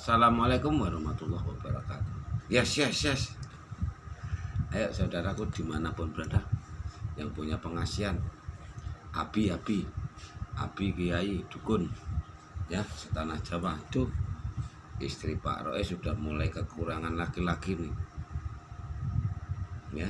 Assalamualaikum warahmatullahi wabarakatuh. Yes. Ayo saudaraku dimanapun berada, yang punya pengasihan, Abi Kiai Dukun, ya setanah Jawa. Tuh istri Pak Roe sudah mulai kekurangan laki-laki nih. Ya,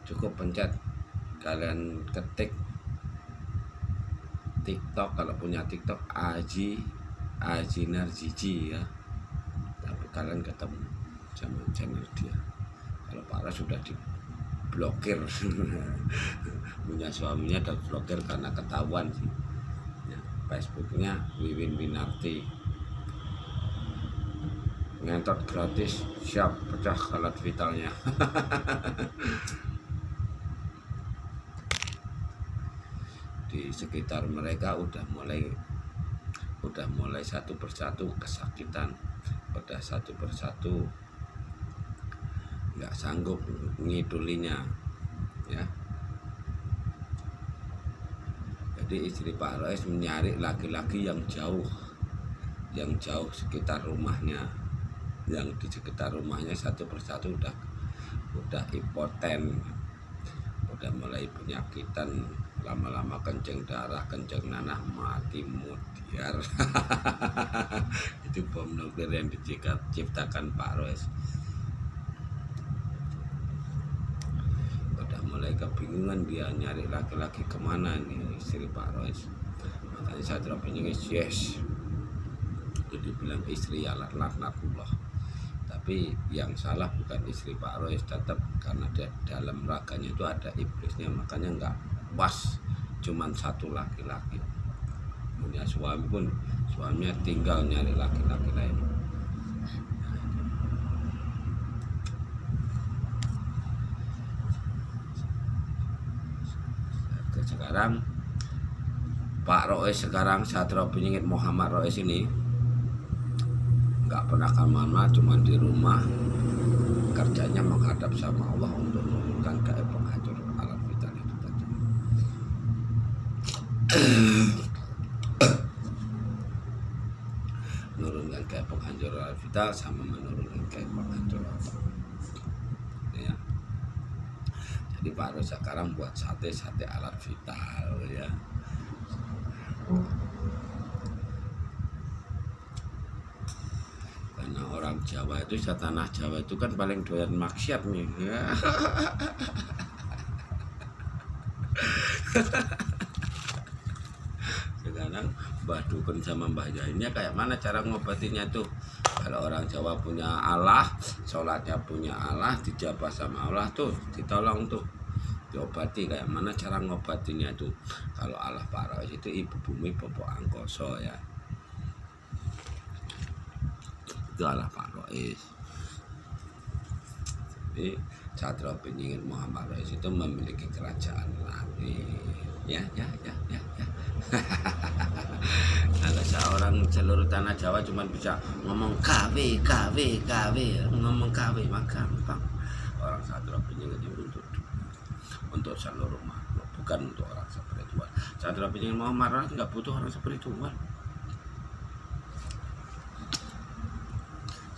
cukup pencet, kalian ketik TikTok, kalau punya TikTok Aji Narjiji ya, tapi kalian ketemu sama channel dia. Kalau Pak Roy sudah diblokir punya suaminya dan blokir karena ketahuan sih ya. Facebooknya Wiwin Winarti, ngentot gratis, siap pecah alat vitalnya. Di sekitar mereka udah mulai satu persatu kesakitan, pada satu persatu nggak sanggup ngidulinya ya. Jadi istri Pak Roy mencari laki-laki yang jauh sekitar rumahnya, yang di sekitar rumahnya satu persatu udah impoten, udah mulai penyakitan, lama-lama kencing darah, kencing nanah, mati mutiar. Itu bom nuklir yang diciptakan Pak Roy. Udah mulai kebingungan dia nyari laki-laki kemana nih istri Pak Roy. Makanya saya teropengin yes. Jadi bilang istri ya laknatullah. Tapi yang salah bukan istri Pak Roy, tetap karena dalam raganya itu ada iblisnya, makanya nggak pas cuman satu laki-laki. Punya suami pun suaminya tinggal nyari laki-laki lain. Sekarang Pak Rois, sekarang Satrio Penyingit Muhammad Rois ini nggak pernah kemana, cuma di rumah, kerjanya menghadap sama Allah untuk menurunkan gaib penghancur alam vital itu tadi. Menurunkan gaib penghancur alam vital sama menurunkan gaib penghancur otak ya. Jadi Pak Rois sekarang buat sate alat vital ya. Karena orang Jawa itu, tanah Jawa itu kan paling doyan maksiat nih ya. Sekarang Mbah Dukun sama Mbah Yainnya kayak mana cara ngobatinya tuh? Kalau orang Jawa punya Allah, sholatnya punya Allah, dijabah sama Allah tuh, ditolong tuh, diobati. Kayak mana cara ngobatinya tuh? Kalau Allah Pak Rois itu ibu bumi popok angkoso ya. Itu Allah Pak Rois. Jadi Satrio Penyingit Muhammad Rois itu memiliki kerajaan langit ya. Kalau seorang seluruh tanah Jawa cuma bisa ngomong KW, ngomong KW mah gampang. Orang Satrio Penyingit itu untuk seluruh makhluk, bukan untuk orang spiritual. Satrio Penyingit Muhammad Rois nggak butuh orang spiritual.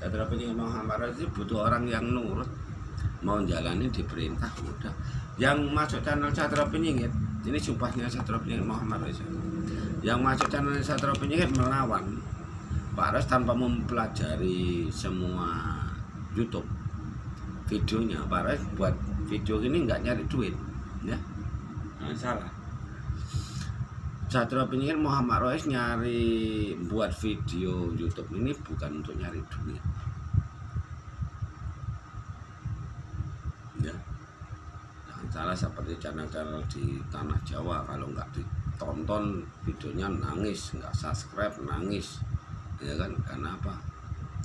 Satrio Penyingit Muhammad Rois itu butuh orang yang nurut, mau jalanin diperintah udah. Yang masuk channel Satrio Penyingit ini sumpahnya Satrio Penyingit Muhammad Rois. Yang masuk channel Satrio Penyingit melawan Pak Rois tanpa mempelajari semua YouTube videonya. Pak Rois buat video ini nggak nyari duit ya, nah, salah. Satrio Penyingit Muhammad Rois nyari buat video YouTube ini bukan untuk nyari duit ya. Jangan salah seperti channel-channel di tanah Jawa, kalau nggak ditonton videonya nangis, nggak subscribe nangis ya kan. Karena apa?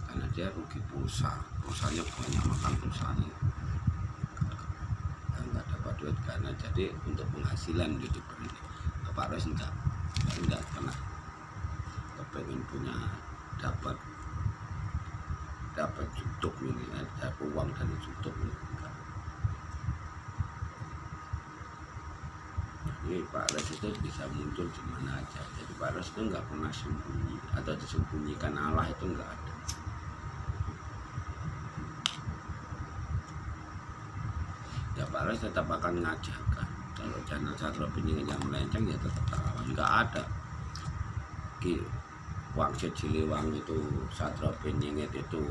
Karena dia rugi pulsanya banyak, makan pulsanya dan nggak dapat duit. Karena jadi untuk penghasilan YouTube ini Pak Rois enggak pernah kepengen punya dapat YouTube ini, ada uang dari YouTube ini. Jadi Pak Rois itu bisa muncul di mana aja. Jadi Pak Rois itu nggak pernah sembunyi atau disembunyikan Allah, itu nggak ada. Pak Roy tetap akan ngajarkan. Kalau channel Satrio Benying yang melenceng ya tetap lawan, nggak ada Wangsit Siliwangi itu Satrio Benying itu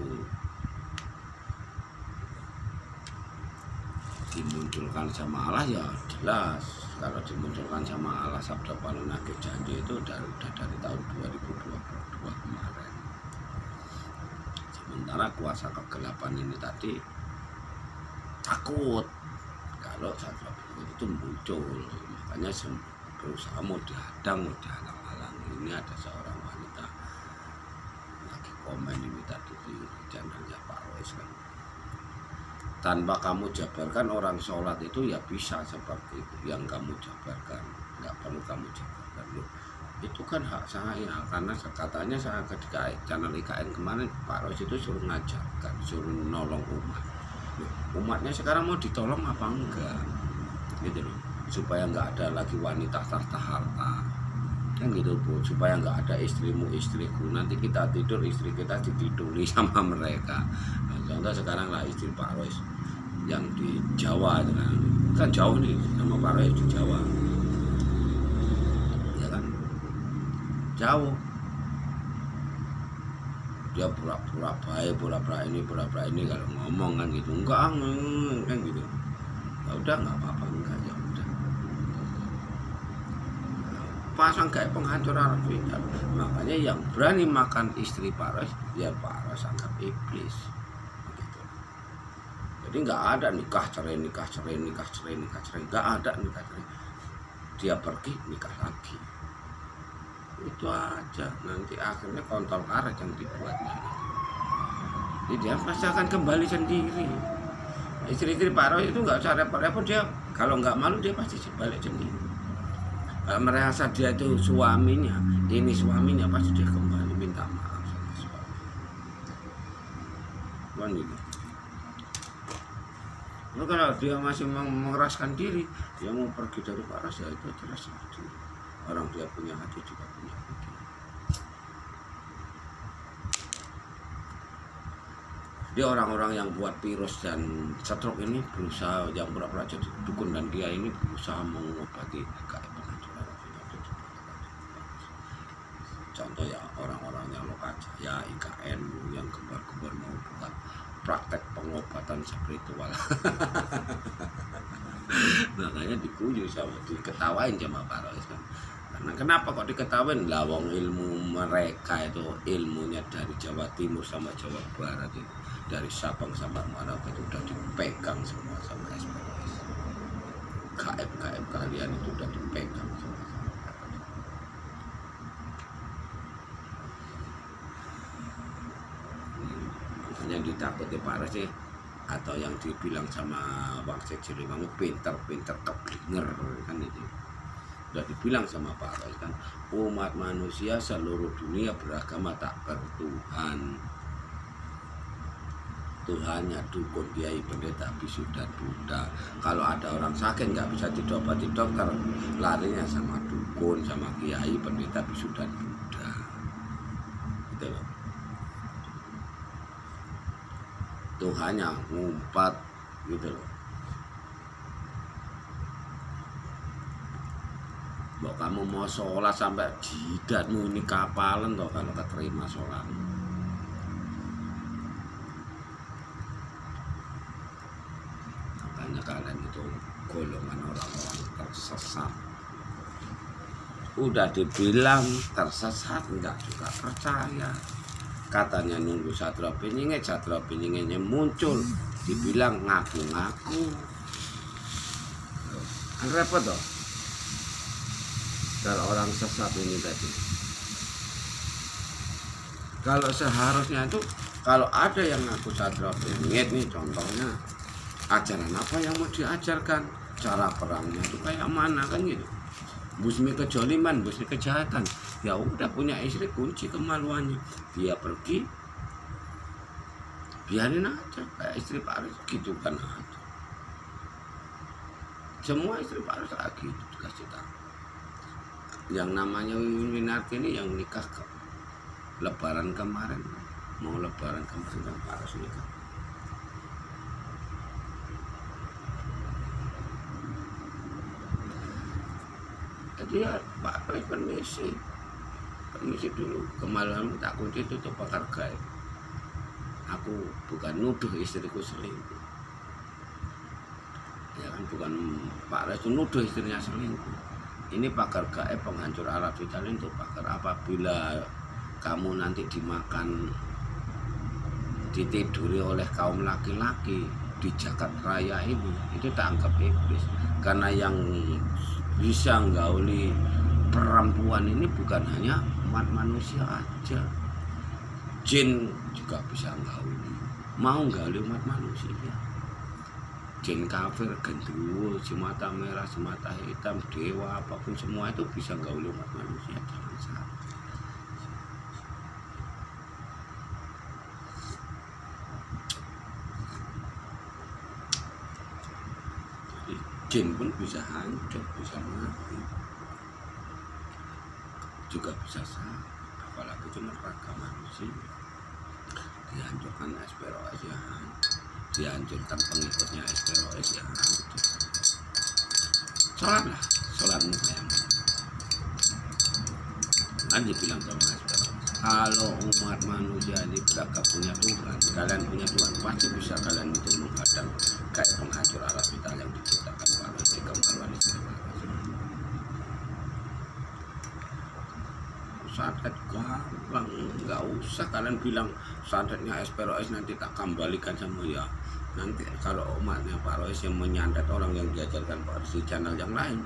dimunculkan sama Allah ya jelas. Kalau dimunculkan sama Allah Sabda Palunake Janji itu udah dari tahun 2022 kemarin. Sementara kuasa kegelapan ini tadi takut kalau Satrio Benying itu muncul, makanya berusaha mau dihadang, mau dihalang-halangi. Ini ada seorang wanita lagi komen ini tadi di channelnya Pak Royce kan, tanpa kamu jabarkan orang sholat itu ya bisa seperti itu yang kamu jabarkan, nggak perlu kamu jabarkan. Loh, itu kan hak saya, karena katanya saya ke channel IKN kemarin Pak Royce itu suruh ngajarkan, suruh nolong umat. Loh, umatnya sekarang mau ditolong apa enggak gitu loh, supaya nggak ada lagi wanita tahta harta kan gitu Bu, supaya nggak ada istrimu istriku, nanti kita tidur istri kita ditiduri sama mereka. Nah, contoh sekarang lah istri Pak Royce yang di Jawa kan jauh nih sama Pak Royce di Jawa ya kan, jauh. Dia pura-pura baik, pura-pura ini kalau ngomong kan gitu, enggak kan gitu. Ya udah nggak apa-apa, enggak ya udah. Pasang kayak penghancur alam bidang. Makanya yang berani makan istri Pak Royce, ya Pak Royce anggap iblis. Gitu. Jadi nggak ada nikah cerai, nggak ada nikah cerai. Dia pergi nikah lagi. Itu aja, nanti akhirnya kontol karet yang dibuatnya. Jadi dia pasti akan kembali sendiri. Istri-istri Pak Royce itu nggak usah repot-repot, dia kalau nggak malu dia pasti balik sendiri. Kalau merasa dia itu suaminya, ini suaminya, pasti dia kembali minta maaf sama suami. Bukan gitu. Lalu kalau dia masih mengeraskan diri, dia mau pergi dari Pak Royce, ya itu jelas hati. Orang dia punya hati juga punya pikiran. Dia orang-orang yang buat virus dan stroke ini berusaha, yang pura-pura jadi dukun, dan dia ini berusaha mengobati kayak penghancuran penyakit. Contoh ya orang-orangnya Lokajaya, IKN yang gembar-gembar mau buat praktek pengobatan spiritual. Makanya dikuyu sama, diketawain sama Pak Royce kan. Karena kenapa kok diketawain? Lawang ilmu mereka itu ilmunya dari Jawa Timur sama Jawa Barat itu, dari Sabang sampai Merauke itu udah dipegang semua sama SPS. KM kalian itu udah dipegang semua. Makanya ditakuti Pak Royce sih, atau yang dibilang sama Wangsit Siliwangi pinter-pinter keblinger kan itu. Udah dibilang sama Pak Royce kan, umat manusia seluruh dunia beragama tak bertuhan. Tuhannya dukun, kiai, pendeta, bisu, dan Buddha. Kalau ada orang sakit nggak bisa diobati dokter, larinya sama dukun, sama kiai, pendeta, bisu, dan Buddha. Gitu loh. Tuhannya ngumpat gitu loh. Mbok kamu mau sholat sampai jidatmu ini kapalan toh kalau keterima sholat. Makanya kalian itu golongan orang-orang tersesat. Udah dibilang tersesat enggak juga percaya. Katanya nunggu Satrio Benyingnya muncul, dibilang ngaku-ngaku. Kan repot toh. Kalau orang sesat ini tadi, kalau seharusnya itu kalau ada yang ngaku Satrio Benying nih, contohnya ajaran apa yang mau diajarkan, cara perangnya itu kayak mana kan gitu, busmi kejoliman, busmi kejahatan, ya udah punya istri kunci kemaluannya, dia pergi biarin aja kayak istri Pak Royce gitu kan aja. Semua istri Pak Royce kayak gitu dikasih tahu. Yang namanya Wiwin Winarti ini yang nikah ke lebaran kemarin, mau lebaran kemarin kan Pak Royce nikah. dia Pak Roy permisi dulu, kemaluan tak kunci tutup pagar gaib. Aku bukan nuduh istriku selingkuh, ya kan, bukan Pak Roy itu nuduh istrinya selingkuh. Ini pagar gaib penghancur alat vital itu pagar. Apabila kamu nanti dimakan, ditiduri oleh kaum laki-laki di jagat raya ini, itu tak anggap iblis. Karena yang bisa nggauli perempuan ini bukan hanya umat manusia aja, jin juga bisa nggauli, mau nggauli umat manusia. Jin kafir, gendruwo, si mata merah, si mata hitam, dewa, apapun semua itu bisa nggauli umat manusia. Jangan salah. Jin pun bisa hancur, bisa mati, juga bisa sakit, apalagi cuma raga manusia. Dihancurkan SPROS ya hancur, dihancurkan pengikutnya SPROS ya hancur. Sholatlah, sholatmu sayang. Nanti bilang sama SPROS, kalau umat manusia ini beragam punya Tuhan, kalian punya Tuhan, pasti bisa kalian untuk menghadang kayak penghancur alat vital yang diciptakan Pak Roy di kemaluan istri Pak Roy. Santet gampang, nggak usah kalian bilang santetnya SPROS nanti tak kembalikan sama ya. Nanti kalau umatnya Pak Roy yang menyantet orang yang diajarkan Pak Roy di channel yang lain,